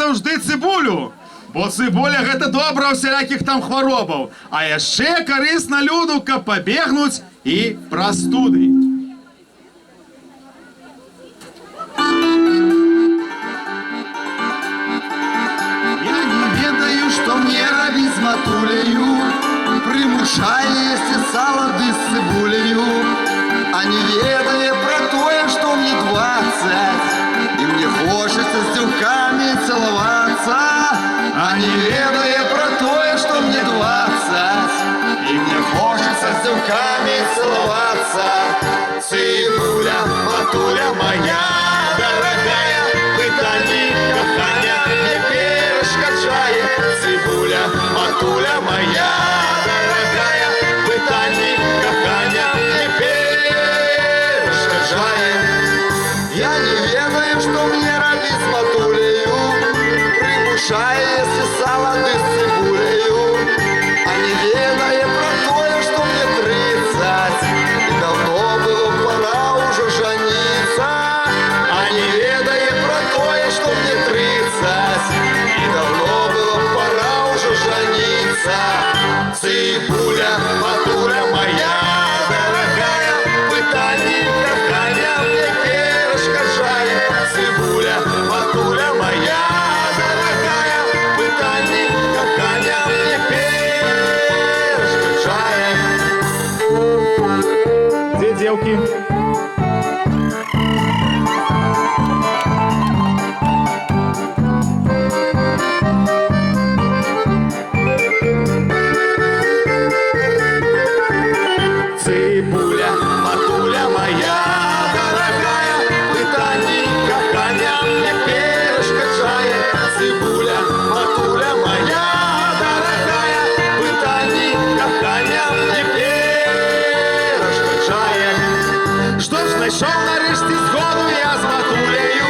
заўжды цыбулю. Бо цыбуля гэта добра ў всялякіх там хваробаў. А яшчэ карысна люду, каб пабегнуць і прастуды. Я не ведаю, што мне рабіць з матуляю. Прымушае есці сала ды з цыбуляю. А не ведае пра тое, што мне 20. І мне хочацца з дзяўкамі цалавацца. А не ведае пра тое, што мне 20. І мне хочацца з дзяўкамі цалавацца. Цыбуля, матуля моя дорогая, пытанні кахання не перашкаджае. Цыбуля, матуля моя дорогая, пытанні кахання не перашкаджае. Я не ведаю, што мне рабіць з матуляю. Прымушае есці сала ды з цыбуляю. А не ведае пра тое, што мне 30. І даўно было пора ўжо жаніцца. А не ведае пра тое, што мне 30. І даўно было пора ўжо жаніцца. Цыбуля, матуля моя дорогая, пытанні кахання мне перашкаджае. Цыбуля, матуля моя дорогая, пытанні кахання мне перашкаджае. Дзе дзеўкі? Цыбуля, матуля моя дорогая, пытанні кахання мне перашкаджае. Цыбуля, матуля моя дорогая, пытанні кахання мне перашкаджае. Што ж знайшоў нарэшце згоду я з матуляю.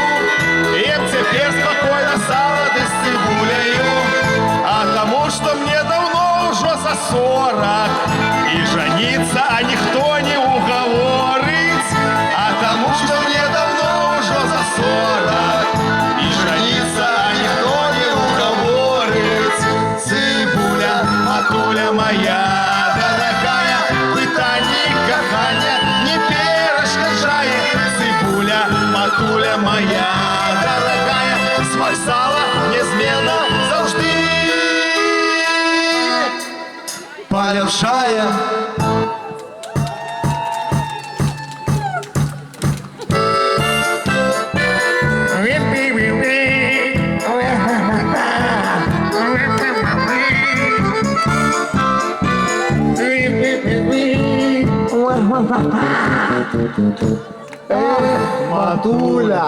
Ем цяпер спакойна сала ды з цыбуляю. А таму, што мне даўно ўжо за 40. І жаніцца, а ніхто не угаворыць. А таму, што мне даўно ўжо за 40. І жаніцца, а ніхто не угаворыць. Цыбуля, Матуля моя дорогая, пытанні кахання не перашкаджае. Цыбуля, матуля моя дорогая, смак сала нязменна заўжды палягчае. Матуля.